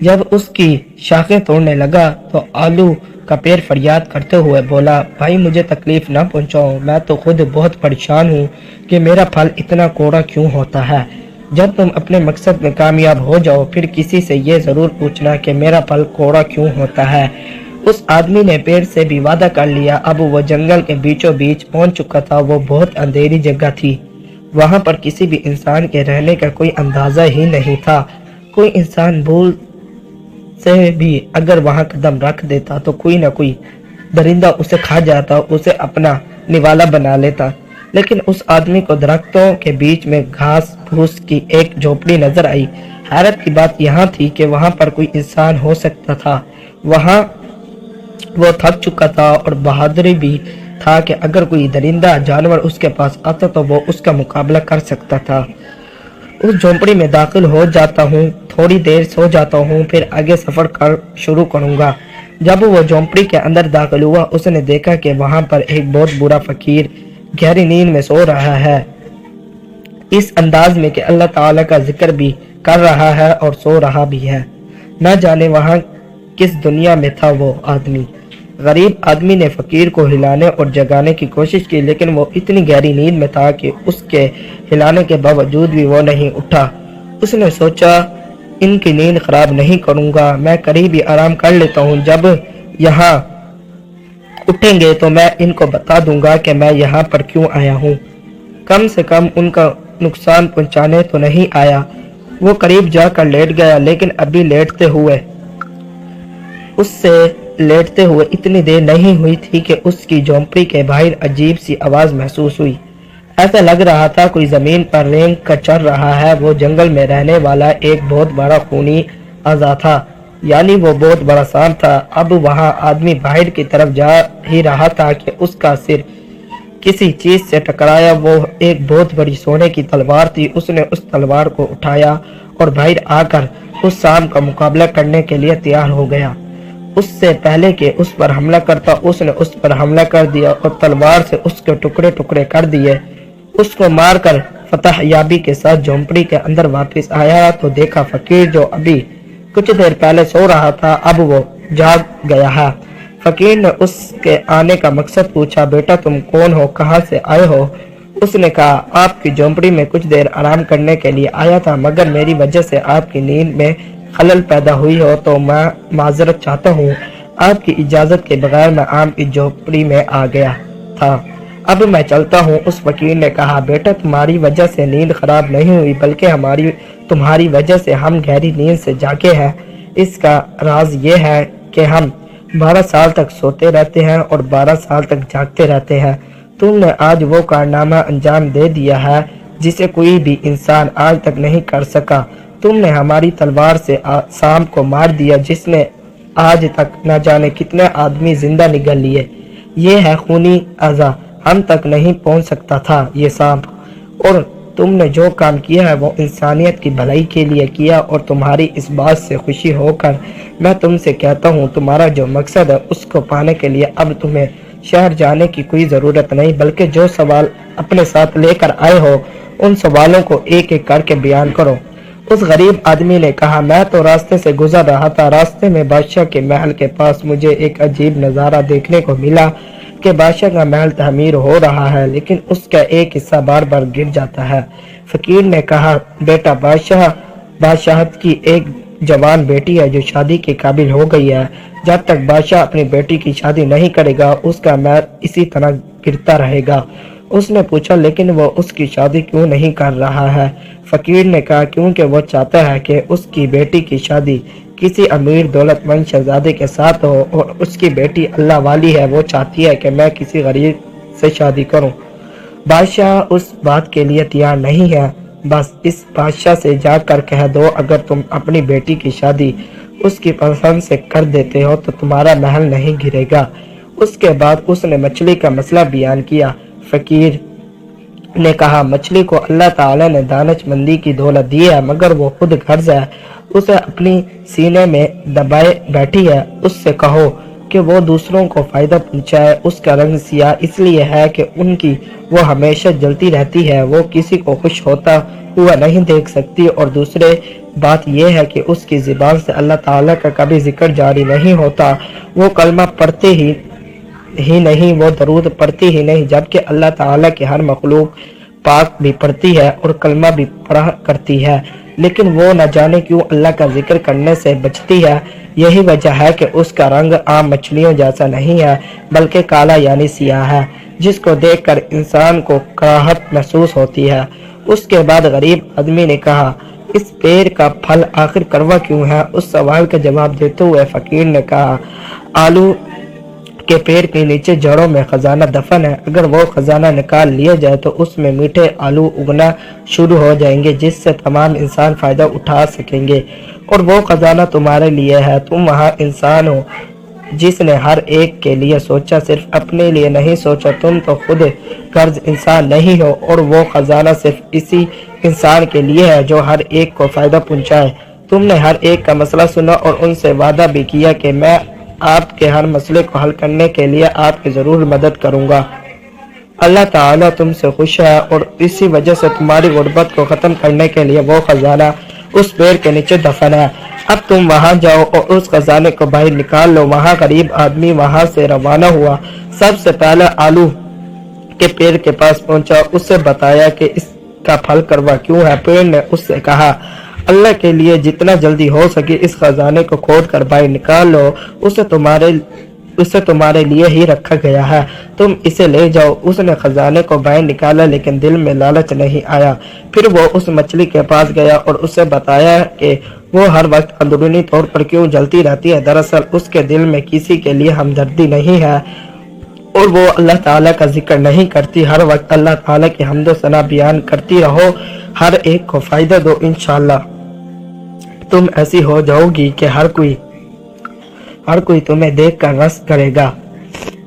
جب اس کی شاخیں توڑنے لگا تو آلو کا پیر فریاد کرتے ہوئے بولا، بھائی مجھے تکلیف نہ پہنچاؤ، میں تو خود بہت پریشان ہوں کہ میرا پھل اتنا کوڑا کیوں ہوتا ہے۔ جب تم اپنے مقصد میں کامیاب ہو جاؤ پھر کسی سے یہ ضرور پوچھنا کہ میرا پھل کوڑا کیوں ہوتا ہے۔ اس آدمی نے پیڑ سے بھی وعدہ کر لیا۔ اب وہ جنگل کے بیچوں بیچ پہنچ چکا تھا۔ وہ بہت اندھیری جگہ تھی، وہاں پر کسی بھی انسان کے رہنے کا کوئی اندازہ ہی نہیں تھا۔ کوئی انسان بھول سے بھی اگر وہاں قدم رکھ دیتا تو کوئی نہ کوئی درندہ اسے کھا جاتا، اسے اپنا نوالا بنا لیتا۔ لیکن اس آدمی کو درختوں کے بیچ میں گھاس پھوس کی ایک جھونپڑی نظر آئی۔ حیرت کی بات یہاں تھی کہ وہاں پر کوئی انسان ہو سکتا تھا۔ وہاں وہ تھک چکا تھا اور بہادری بھی تھا کہ اگر کوئی درندہ جانور اس کے پاس آتا تو وہ اس کا مقابلہ کر سکتا تھا۔ اس جھونپڑی میں داخل ہو جاتا ہوں، تھوڑی دیر سو جاتا ہوں، پھر آگے سفر شروع کروں گا۔ جب وہ جھونپڑی کے اندر داخل ہوا اس نے دیکھا کہ وہاں پر ایک بہت برا فقیر گہری نیند میں سو رہا ہے، اس انداز میں کہ اللہ تعالیٰ کا ذکر بھی کر رہا ہے اور سو رہا بھی ہے۔ نہ جانے وہاں کس دنیا میں تھا وہ آدمی۔ غریب آدمی نے فقیر کو ہلانے اور جگانے کی کوشش کی لیکن وہ اتنی گہری نیند میں تھا کہ اس کے ہلانے کے باوجود بھی وہ نہیں اٹھا۔ اس نے سوچا ان کی نیند خراب نہیں کروں گا، میں قریب ہی آرام کر لیتا ہوں، جب یہاں اٹھیں گے تو میں ان کو بتا دوں گا کہ میں یہاں پر کیوں آیا ہوں۔ کم سے کم ان کا نقصان پہنچانے تو نہیں آیا۔ وہ قریب جا کر لیٹ گیا لیکن ابھی لیٹتے ہوئے اتنی دیر نہیں ہوئی تھی کہ اس کی جھونپڑی کے باہر عجیب سی آواز محسوس ہوئی۔ ایسا لگ رہا تھا کوئی زمین پر رینگ کر چل رہا ہے۔ وہ جنگل میں رہنے والا ایک بہت بڑا خونی اعضا تھا، یعنی وہ بہت بڑا سانپ تھا۔ اب وہاں آدمی باہر کی طرف جا ہی رہا تھا کہ اس کا سر کسی چیز سے ٹکرایا۔ وہ ایک بہت بڑی سونے کی تلوار تھی۔ اس نے اس تلوار کو اٹھایا اور باہر آ کر اس سانپ کا مقابلہ کرنے کے لیے تیار ہو گیا۔ اس سے پہلے کہ اس پر حملہ کرتا اس نے اس پر حملہ کر دیا اور تلوار سے اس کے ٹکڑے ٹکڑے کر دیے۔ اس کو مار کر فتح یابی کے ساتھ جھونپڑی کے اندر واپس آیا تو دیکھا فقیر جو ابھی کچھ دیر پہلے سو رہا تھا اب وہ جاگ گیا ہے۔ فقیر نے اس کے آنے کا مقصد پوچھا، بیٹا تم کون ہو، کہاں سے آئے ہو؟ اس نے کہا، آپ کی جھونپڑی میں کچھ دیر آرام کرنے کے لیے آیا تھا مگر میری وجہ سے آپ کی نیند میں خلل پیدا ہوئی ہو تو میں معذرت چاہتا ہوں۔ آپ کی اجازت کے بغیر میں آپ کی جھونپڑی میں آ گیا تھا، اب میں چلتا ہوں۔ اس فقیر نے کہا، بیٹا تمہاری وجہ سے نیند خراب نہیں ہوئی بلکہ تمہاری وجہ سے ہم گہری نیند سے جاگے ہیں۔ اس کا راز یہ ہے کہ ہم 12 سال تک سوتے رہتے ہیں اور 12 سال تک جاگتے رہتے ہیں۔ تم نے آج وہ کارنامہ انجام دے دیا ہے جسے کوئی بھی انسان آج تک نہیں کر سکا۔ تم نے ہماری تلوار سے سانپ کو مار دیا جس نے آج تک نہ جانے کتنے آدمی زندہ نگل لیے۔ یہ ہے خونی اعضا، ہم تک نہیں پہنچ سکتا تھا یہ سانپ، اور تم نے جو کام کیا ہے وہ انسانیت کی بھلائی کے لیے کیا، اور تمہاری اس بات سے خوشی ہو کر میں تم سے کہتا ہوں تمہارا جو مقصد ہے اس کو پانے کے لیے اب تمہیں شہر جانے کی کوئی ضرورت نہیں بلکہ جو سوال اپنے ساتھ لے کر آئے ہو ان سوالوں کو ایک ایک کر کے بیان کرو۔ اس غریب آدمی نے کہا، میں تو راستے سے گزر رہا تھا، راستے میں بادشاہ کے محل کے پاس مجھے ایک عجیب نظارہ دیکھنے کو ملا کہ بادشاہ کا محل تعمیر ہو رہا ہے لیکن اس کا ایک حصہ بار بار گر جاتا ہے۔ فقیر نے کہا، بیٹا بادشاہت کی ایک جوان بیٹی ہے جو شادی کے قابل ہو گئی ہے، جب تک بادشاہ اپنی بیٹی کی شادی نہیں کرے گا اس کا محل اسی طرح گرتا رہے گا۔ اس نے پوچھا، لیکن وہ اس کی شادی کیوں نہیں کر رہا ہے؟ فقیر نے کہا، کیونکہ وہ چاہتا ہے کہ اس کی بیٹی کی شادی کسی امیر دولت مند شہزادے کے ساتھ ہو، اور اس کی بیٹی اللہ والی ہے، وہ چاہتی ہے کہ میں کسی غریب سے شادی کروں۔ بادشاہ اس بات کے لیے تیار نہیں ہے، بس اس بادشاہ سے جا کر کہہ دو اگر تم اپنی بیٹی کی شادی اس کی پسند سے کر دیتے ہو تو تمہارا محل نہیں گرے گا۔ اس کے بعد اس نے مچھلی کا مسئلہ بیان کیا۔ فقیر نے کہا، مچھلی کو اللہ تعالی نے دانش مندی کی دولت دی ہے مگر وہ خود غرض ہے، اسے اپنی سینے میں دبائے بیٹھی ہے، اس سے کہو کہ وہ دوسروں کو فائدہ پہنچائے، اس کا رنگ سیاہ اس لیے ہے کہ ان کی وہ ہمیشہ جلتی رہتی ہے، وہ کسی کو خوش ہوتا ہوا نہیں دیکھ سکتی، اور دوسرے بات یہ ہے کہ اس کی زبان سے اللہ تعالیٰ کا کبھی ذکر جاری نہیں ہوتا، وہ کلمہ پڑھتے ہی نہیں، وہ درود پڑھتی ہی نہیں، جبکہ اللہ تعالیٰ کی ہر مخلوق پاک بھی پڑھتی ہے اور کلمہ بھی پڑھا کرتی ہے، لیکن وہ نہ جانے کیوں اللہ کا ذکر کرنے سے بچتی ہے۔ یہی وجہ ہے کہ اس کا رنگ عام مچھلیوں جیسا نہیں ہے بلکہ کالا یعنی سیاہ ہے، جس کو دیکھ کر انسان کو کراہت محسوس ہوتی ہے۔ اس کے بعد غریب آدمی نے کہا، اس پیڑ کا پھل آخر کڑوا کیوں ہے؟ اس سوال کا جواب دیتے ہوئے فقیر نے کہا، آلو کے پیڑ کے نیچے جڑوں میں خزانہ دفن ہے، اگر وہ خزانہ نکال لیا جائے تو اس میں میٹھے آلو اگنا شروع ہو جائیں گے جس سے تمام انسان فائدہ اٹھا سکیں گے، اور وہ خزانہ تمہارے لیے ہے، تم وہاں انسان ہو جس نے ہر ایک کے لیے سوچا، صرف اپنے لیے نہیں سوچا، تم تو خود غرض انسان نہیں ہو، اور وہ خزانہ صرف اسی انسان کے لیے ہے جو ہر ایک کو فائدہ پہنچائے۔ تم نے ہر ایک کا مسئلہ سنا اور ان سے وعدہ بھی کیا کہ میں آپ کے ہر مسئلے کو حل کرنے کے لیے آپ کی ضرور مدد کروں گا۔ اللہ تعالیٰ تم سے خوش ہے اور اسی وجہ سے تمہاری غربت کو ختم کرنے کے لیے وہ خزانہ اس پیڑ کے نیچے دفن ہے۔ اب تم وہاں جاؤ اور اس خزانے کو باہر نکال لو۔ وہاں غریب آدمی وہاں سے روانہ ہوا، سب سے پہلے آلو کے پیڑ کے پاس پہنچا، اس سے بتایا کہ اس کا پھل کڑوا کیوں ہے۔ پیڑ نے اس سے کہا، اللہ کے لیے جتنا جلدی ہو سکے اس خزانے کو کھود کر باہر نکال لو، اسے تمہارے لیے ہی رکھا گیا ہے، تم اسے لے جاؤ۔ اس نے خزانے کو باہر نکالا لیکن دل میں لالچ نہیں آیا۔ پھر وہ اس مچھلی کے پاس گیا اور اسے بتایا کہ وہ ہر وقت اندرونی طور پر کیوں جلتی رہتی ہے۔ دراصل اس کے دل میں کسی کے لیے ہمدردی نہیں ہے اور وہ اللہ تعالیٰ کا ذکر نہیں کرتی۔ ہر وقت اللہ تعالیٰ کی حمد و ثنا بیان کرتی رہو، ہر ایک کو فائدہ دو، انشاءاللہ تم ایسی ہو جاؤ گی کہ ہر کوئی تمہیں دیکھ کر رس کرے گا۔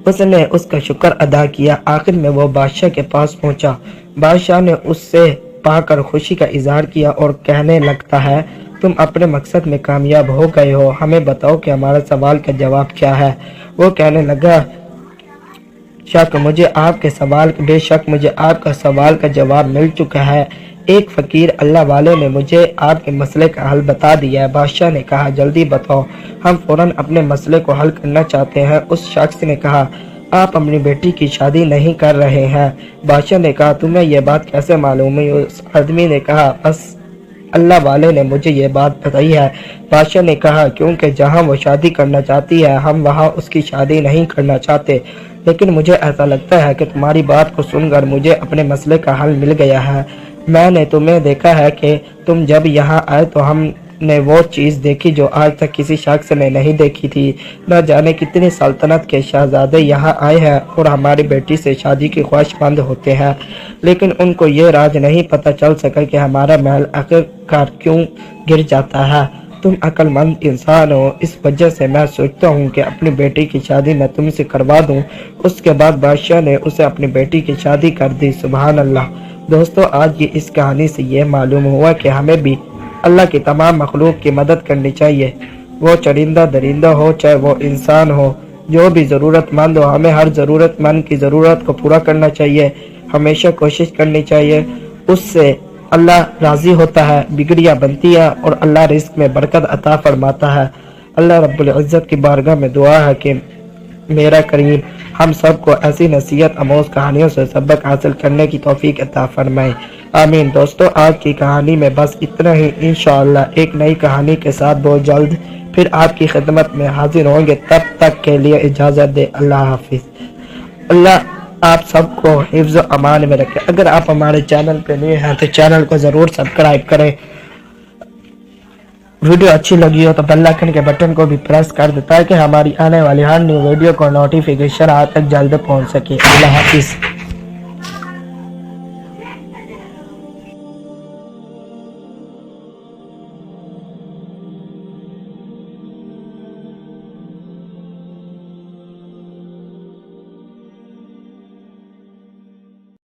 اس نے اس کا شکر ادا کیا۔ آخر میں وہ بادشاہ کے پاس پہنچا۔ بادشاہ نے اس سے پا کر خوشی کا اظہار کیا اور کہنے لگتا ہے، تم اپنے مقصد میں کامیاب ہو گئے ہو، ہمیں بتاؤ کہ ہمارا سوال کا جواب کیا ہے۔ وہ کہنے لگا، بے شک مجھے آپ کا سوال کا جواب مل چکا ہے۔ ایک فقیر اللہ والے نے مجھے آپ کے مسئلے کا حل بتا دیا ہے۔ بادشاہ نے کہا، جلدی بتاؤ، ہم فوراً اپنے مسئلے کو حل کرنا چاہتے ہیں۔ اس شخص نے کہا، آپ اپنی بیٹی کی شادی نہیں کر رہے ہیں۔ بادشاہ نے کہا، تمہیں یہ بات کیسے معلوم ہے؟ اس آدمی نے کہا، بس اللہ والے نے مجھے یہ بات بتائی ہے۔ بادشاہ نے کہا، کیونکہ جہاں وہ شادی کرنا چاہتی ہے ہم وہاں اس کی شادی نہیں کرنا چاہتے، لیکن مجھے ایسا لگتا ہے کہ تمہاری بات کو سن کر مجھے اپنے مسئلے کا حل مل گیا ہے۔ میں نے تمہیں دیکھا ہے کہ تم جب یہاں آئے تو ہم نے وہ چیز دیکھی جو آج تک کسی شخص نے نہیں دیکھی تھی۔ نہ جانے کتنی سلطنت کے شہزادے یہاں آئے ہیں اور ہماری بیٹی سے شادی کی خواہش مند ہوتے ہیں، لیکن ان کو یہ راز نہیں پتہ چل سکا کہ ہمارا محل آخرکار کیوں گر جاتا ہے۔ تم عقل مند انسان ہو، اس وجہ سے میں سوچتا ہوں کہ اپنی بیٹی کی شادی میں تم سے کروا دوں۔ اس کے بعد بادشاہ نے اسے اپنی بیٹی کی شادی کر دی۔ سبحان اللہ۔ دوستو، آج کی اس کہانی سے یہ معلوم ہوا کہ ہمیں بھی اللہ کی تمام مخلوق کی مدد کرنی چاہیے، وہ چرندہ درندہ ہو چاہے وہ انسان ہو، جو بھی ضرورت مند ہو، ہمیں ہر ضرورت مند کی ضرورت کو پورا کرنا چاہیے، ہمیشہ کوشش کرنی چاہیے، اس سے اللہ راضی ہوتا ہے، بگڑیاں بنتی ہے اور اللہ رزق میں برکت عطا فرماتا ہے۔ اللہ رب العزت کی بارگاہ میں دعا ہے کہ میرا کریم ہم سب کو ایسی نصیحت آموز کہانیوں سے سبق حاصل کرنے کی توفیق عطا فرمائے، آمین۔ دوستو، آج کی کہانی میں بس اتنا ہی۔ انشاءاللہ ایک نئی کہانی کے ساتھ بہت جلد پھر آپ کی خدمت میں حاضر ہوں گے، تب تک کے لیے اجازت دے، اللہ حافظ۔ اللہ آپ سب کو حفظ و امان میں رکھے۔ اگر آپ ہمارے چینل پہ نئے ہیں تو چینل کو ضرور سبسکرائب کریں، ویڈیو اچھی لگی ہو تو بیل آئکن کے بٹن کو بھی پریس کر دیں تاکہ ہماری آنے والی ہر نیو ویڈیو کو نوٹیفیکیشن آپ تک جلد پہنچ سکے۔ اللہ حافظ۔